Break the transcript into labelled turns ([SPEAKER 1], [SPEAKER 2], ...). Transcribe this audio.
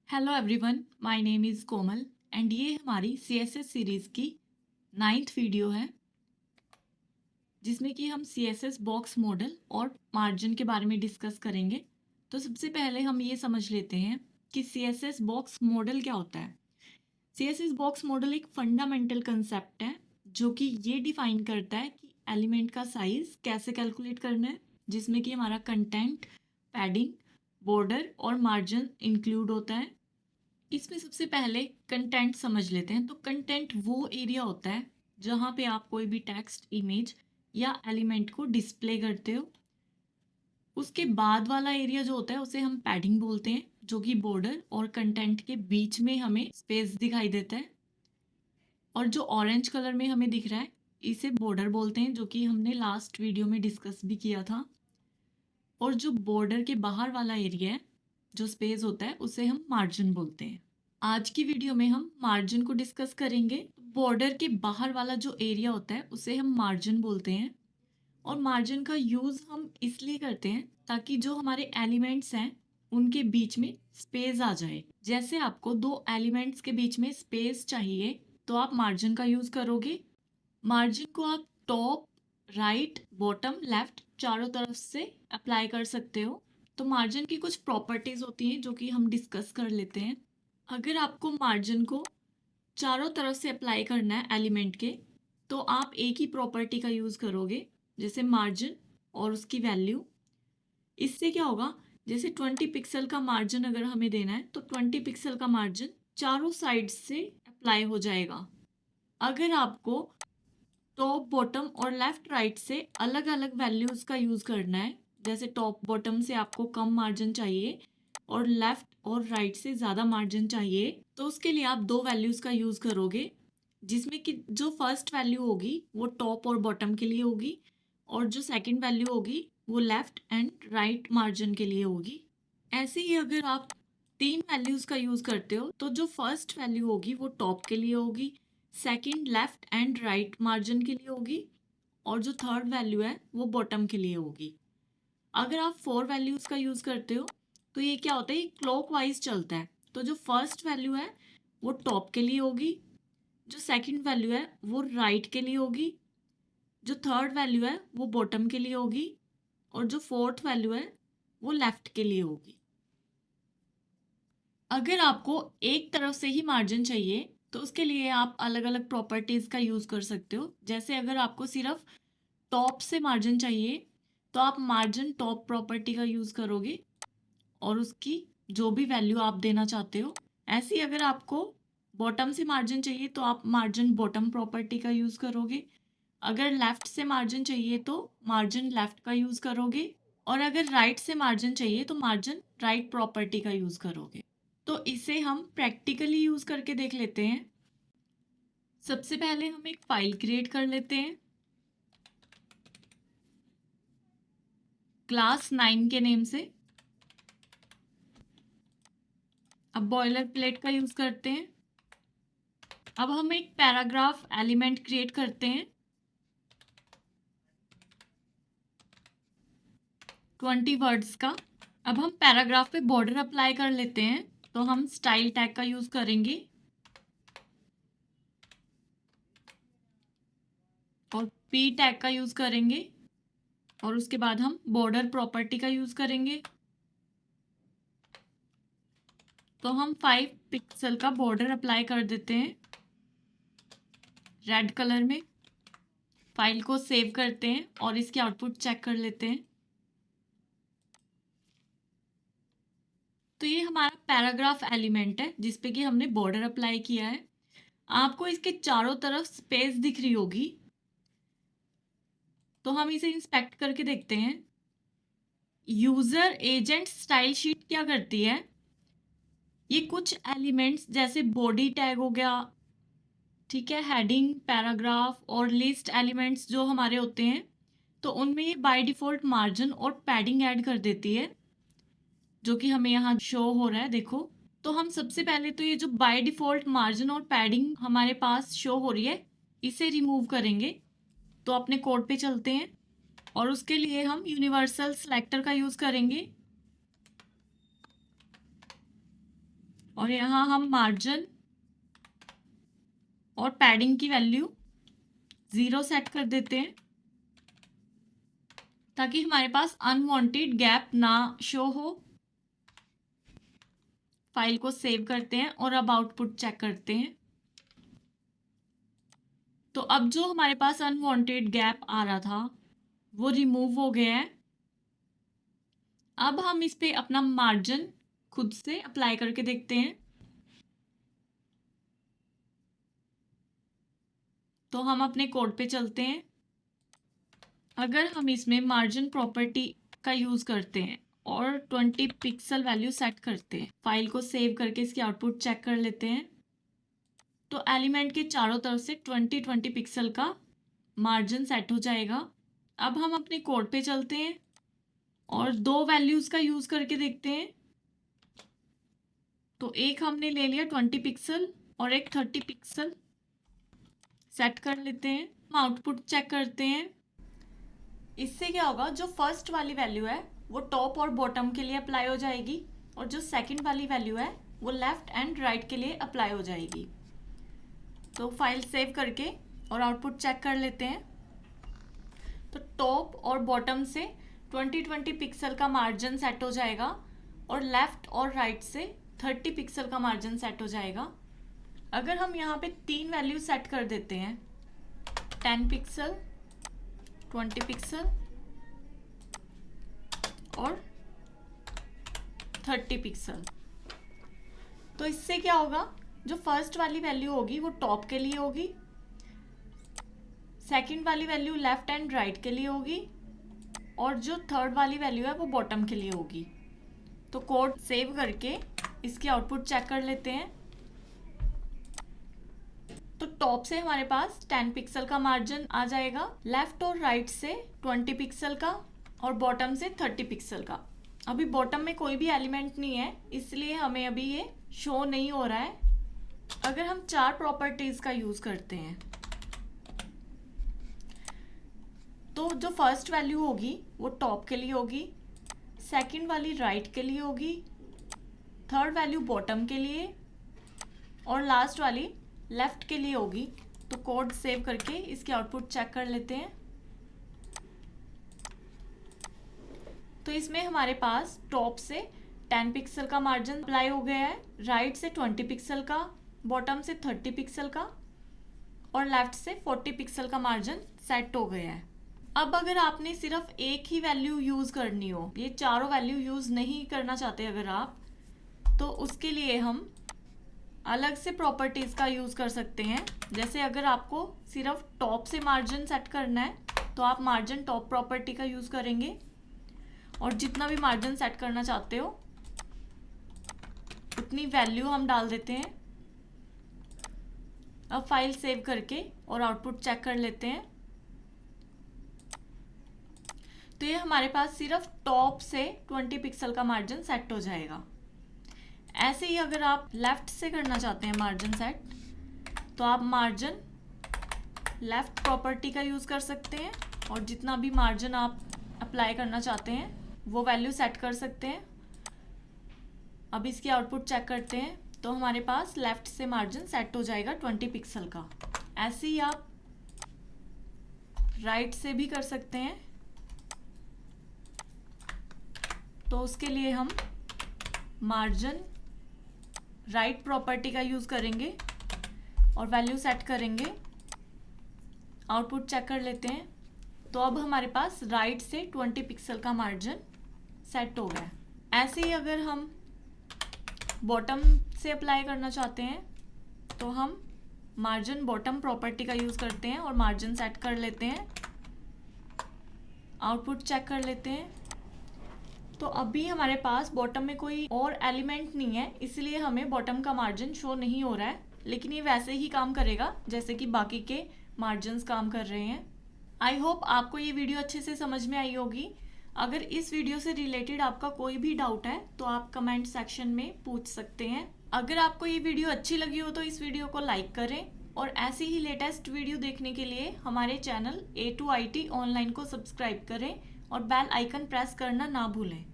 [SPEAKER 1] Hello everyone, my name is Komal and ये हमारी CSS series की 9th वीडियो है जिसमें कि हम सीएसएस बॉक्स मॉडल और मार्जिन के बारे में डिस्कस करेंगे। तो सबसे पहले हम ये समझ लेते हैं कि सीएसएस बॉक्स मॉडल क्या होता है। सीएसएस बॉक्स मॉडल एक फंडामेंटल कंसेप्ट है जो कि ये डिफाइन करता है कि एलिमेंट का साइज कैसे कैलकुलेट करना है, जिसमें कि हमारा कंटेंट, पैडिंग, बॉर्डर और मार्जिन इंक्लूड होता है। इसमें सबसे पहले कंटेंट समझ लेते हैं। तो कंटेंट वो एरिया होता है जहाँ पे आप कोई भी टेक्स्ट, इमेज या एलिमेंट को डिस्प्ले करते हो। उसके बाद वाला एरिया जो होता है उसे हम पैडिंग बोलते हैं, जो कि बॉर्डर और कंटेंट के बीच में हमें स्पेस दिखाई देता है। और जो ऑरेंज कलर में हमें दिख रहा है इसे बॉर्डर बोलते हैं, जो कि हमने लास्ट वीडियो में डिस्कस भी किया था। और जो बॉर्डर के बाहर वाला एरिया है, जो स्पेस होता है, उसे हम मार्जिन बोलते हैं। आज की वीडियो में हम मार्जिन को डिस्कस करेंगे। बॉर्डर के बाहर वाला जो एरिया होता है उसे हम मार्जिन बोलते हैं। और मार्जिन का यूज़ हम इसलिए करते हैं ताकि जो हमारे एलिमेंट्स हैं उनके बीच में स्पेस आ जाए। जैसे आपको दो एलिमेंट्स के बीच में स्पेस चाहिए तो आप मार्जिन का यूज़ करोगे। मार्जिन को आप टॉप, राइट, बॉटम, लेफ्ट चारों तरफ से अप्लाई कर सकते हो। तो मार्जिन की कुछ प्रॉपर्टीज़ होती हैं जो कि हम डिस्कस कर लेते हैं। अगर आपको मार्जिन को चारों तरफ से अप्लाई करना है एलिमेंट के, तो आप एक ही प्रॉपर्टी का यूज़ करोगे, जैसे मार्जिन और उसकी वैल्यू। इससे क्या होगा, जैसे 20 पिक्सल का मार्जिन अगर हमें देना है तो 20 पिक्सल का मार्जिन चारों साइड से अप्लाई हो जाएगा। अगर आपको टॉप, बॉटम और लेफ्ट, राइट से अलग अलग वैल्यूज़ का यूज़ करना है, जैसे टॉप बॉटम से आपको कम मार्जिन चाहिए और लेफ्ट और राइट से ज़्यादा मार्जिन चाहिए, तो उसके लिए आप दो वैल्यूज़ का यूज़ करोगे, जिसमें कि जो फर्स्ट वैल्यू होगी वो टॉप और बॉटम के लिए होगी और जो सेकंड वैल्यू होगी वो लेफ्ट एंड राइट मार्जिन के लिए होगी। ऐसे ही अगर आप तीन वैल्यूज़ का यूज़ करते हो तो जो फर्स्ट वैल्यू होगी वो टॉप के लिए होगी, second left and right margin के लिए होगी और जो थर्ड वैल्यू है वो बॉटम के लिए होगी। अगर आप फोर वैल्यूज़ का यूज़ करते हो तो ये क्या होता है, ये क्लॉकवाइज चलता है। तो जो फर्स्ट वैल्यू है वो टॉप के लिए होगी, जो सेकंड वैल्यू है वो राइट के लिए होगी, जो थर्ड वैल्यू है वो बॉटम के लिए होगी और जो फोर्थ वैल्यू है वो लेफ्ट के लिए होगी। अगर आपको एक तरफ से ही मार्जिन चाहिए तो उसके लिए आप अलग अलग प्रॉपर्टीज़ का यूज़ कर सकते हो। जैसे अगर आपको सिर्फ टॉप से मार्जिन चाहिए तो आप मार्जिन टॉप प्रॉपर्टी का यूज़ करोगे और उसकी जो भी वैल्यू आप देना चाहते हो। ऐसे ही अगर आपको बॉटम से मार्जिन चाहिए तो आप मार्जिन बॉटम प्रॉपर्टी का यूज़ करोगे। अगर लेफ़्ट से मार्जिन चाहिए तो मार्जिन लेफ़्ट का यूज़ करोगे और अगर राइट से मार्जिन चाहिए तो मार्जिन राइट प्रॉपर्टी का यूज़ करोगे। तो इसे हम प्रैक्टिकली यूज़ करके देख लेते हैं। सबसे पहले हम एक फ़ाइल क्रिएट कर लेते हैं क्लास 9 के नेम से। अब बॉयलर प्लेट का यूज़ करते हैं। अब हम एक पैराग्राफ एलिमेंट क्रिएट करते हैं 20 वर्ड्स का। अब हम पैराग्राफ पे बॉर्डर अप्लाई कर लेते हैं, तो हम स्टाइल टैग का यूज़ करेंगे और पी टैग का यूज़ करेंगे और उसके बाद हम बॉर्डर प्रॉपर्टी का यूज़ करेंगे। तो हम 5 पिक्सल का बॉर्डर अप्लाई कर देते हैं रेड कलर में। फाइल को सेव करते हैं और इसकी आउटपुट चेक कर लेते हैं। तो ये हमारा पैराग्राफ एलिमेंट है जिस पे कि हमने बॉर्डर अप्लाई किया है। आपको इसके चारों तरफ स्पेस दिख रही होगी, तो हम इसे इंस्पेक्ट करके देखते हैं। यूज़र एजेंट स्टाइल शीट क्या करती है, ये कुछ एलिमेंट्स जैसे बॉडी टैग हो गया, ठीक है, हेडिंग, पैराग्राफ और लिस्ट एलिमेंट्स जो हमारे होते हैं, तो उनमें ये बाय डिफ़ॉल्ट मार्जिन और पैडिंग ऐड कर देती है, जो कि हमें यहाँ शो हो रहा है, देखो। तो हम सबसे पहले तो ये जो बाय डिफ़ॉल्ट मार्जिन और पैडिंग हमारे पास शो हो रही है इसे रिमूव करेंगे। तो अपने कोड पे चलते हैं और उसके लिए हम यूनिवर्सल सिलेक्टर का यूज़ करेंगे और यहाँ हम मार्जिन और पैडिंग की वैल्यू 0 सेट कर देते हैं ताकि हमारे पास अनवांटेड गैप ना शो हो। फाइल को सेव करते हैं और अब आउटपुट चेक करते हैं। तो अब जो हमारे पास अनवांटेड गैप आ रहा था वो रिमूव हो गया है। अब हम इस पे अपना मार्जिन खुद से अप्लाई करके देखते हैं। तो हम अपने कोड पे चलते हैं। अगर हम इसमें मार्जिन प्रॉपर्टी का यूज़ करते हैं और 20 पिक्सल वैल्यू सेट करते हैं, फाइल को सेव करके इसकी आउटपुट चेक कर लेते हैं, तो एलिमेंट के चारों तरफ से 20 पिक्सल का मार्जिन सेट हो जाएगा। अब हम अपने कोड पे चलते हैं और दो वैल्यूज़ का यूज़ करके देखते हैं। तो एक हमने ले लिया 20 पिक्सल और एक 30 पिक्सल सेट कर लेते हैं। हम आउटपुट चेक करते हैं। इससे क्या होगा, जो फर्स्ट वाली वैल्यू है वो टॉप और बॉटम के लिए अप्लाई हो जाएगी और जो सेकंड वाली वैल्यू है वो लेफ्ट एंड राइट के लिए अप्लाई हो जाएगी। तो फाइल सेव करके और आउटपुट चेक कर लेते हैं। तो टॉप और बॉटम से 20 पिक्सल का मार्जिन सेट हो जाएगा और लेफ्ट और राइट से 30 पिक्सल का मार्जिन सेट हो जाएगा। अगर हम यहाँ पे तीन वैल्यू सेट कर देते हैं, 10 पिक्सल, 20 पिक्सल और 30 पिक्सल, तो इससे क्या होगा, जो फर्स्ट वाली वैल्यू होगी वो टॉप के लिए होगी, सेकंड वाली वैल्यू लेफ्ट एंड राइट के लिए होगी और जो थर्ड वाली वैल्यू है वो बॉटम के लिए होगी। तो कोड सेव करके इसकी आउटपुट चेक कर लेते हैं। तो टॉप से हमारे पास 10 पिक्सल का मार्जिन आ जाएगा, लेफ्ट और राइट से 20 पिक्सल का और बॉटम से 30 पिक्सल का। अभी बॉटम में कोई भी एलिमेंट नहीं है, इसलिए हमें अभी ये शो नहीं हो रहा है। अगर हम चार प्रॉपर्टीज का यूज करते हैं तो जो फर्स्ट वैल्यू होगी वो टॉप के लिए होगी, सेकंड वाली राइट के लिए होगी, थर्ड वैल्यू बॉटम के लिए और लास्ट वाली लेफ्ट के लिए होगी। तो कोड सेव करके इसकी आउटपुट चेक कर लेते हैं। तो इसमें हमारे पास टॉप से 10 पिक्सल का मार्जिन अप्लाई हो गया है, राइट से 20 पिक्सल का, बॉटम से 30 पिक्सल का और लेफ्ट से 40 पिक्सल का मार्जिन सेट हो गया है। अब अगर आपने सिर्फ एक ही वैल्यू यूज़ करनी हो, ये चारों वैल्यू यूज़ नहीं करना चाहते अगर आप, तो उसके लिए हम अलग से प्रॉपर्टीज़ का यूज़ कर सकते हैं। जैसे अगर आपको सिर्फ टॉप से मार्जिन सेट करना है तो आप मार्जिन टॉप प्रॉपर्टी का यूज़ करेंगे और जितना भी मार्जिन सेट करना चाहते हो उतनी वैल्यू हम डाल देते हैं। अब फाइल सेव करके और आउटपुट चेक कर लेते हैं। तो ये हमारे पास सिर्फ टॉप से 20 पिक्सल का मार्जिन सेट हो जाएगा। ऐसे ही अगर आप लेफ्ट से करना चाहते हैं मार्जिन सेट, तो आप मार्जिन लेफ्ट प्रॉपर्टी का यूज़ कर सकते हैं और जितना भी मार्जिन आप अप्लाई करना चाहते हैं वो वैल्यू सेट कर सकते हैं। अब इसकी आउटपुट चेक करते हैं। तो हमारे पास लेफ्ट से मार्जिन सेट हो जाएगा 20 पिक्सल का। ऐसे ही आप राइट से भी कर सकते हैं। तो उसके लिए हम मार्जिन राइट प्रॉपर्टी का यूज़ करेंगे और वैल्यू सेट करेंगे। आउटपुट चेक कर लेते हैं। तो अब हमारे पास राइट से 20 पिक्सल का मार्जिन सेट हो गया। ऐसे ही अगर हम बॉटम से अप्लाई करना चाहते हैं तो हम मार्जिन बॉटम प्रॉपर्टी का यूज़ करते हैं और मार्जिन सेट कर लेते हैं। आउटपुट चेक कर लेते हैं। तो अभी हमारे पास बॉटम में कोई और एलिमेंट नहीं है, इसलिए हमें बॉटम का मार्जिन शो नहीं हो रहा है, लेकिन ये वैसे ही काम करेगा जैसे कि बाकी के मार्जिन्स काम कर रहे हैं। आई होप आपको ये वीडियो अच्छे से समझ में आई होगी। अगर इस वीडियो से रिलेटेड आपका कोई भी डाउट है तो आप कमेंट सेक्शन में पूछ सकते हैं। अगर आपको ये वीडियो अच्छी लगी हो तो इस वीडियो को लाइक करें और ऐसी ही लेटेस्ट वीडियो देखने के लिए हमारे चैनल A2IT ऑनलाइन को सब्सक्राइब करें और बेल आइकन प्रेस करना ना भूलें।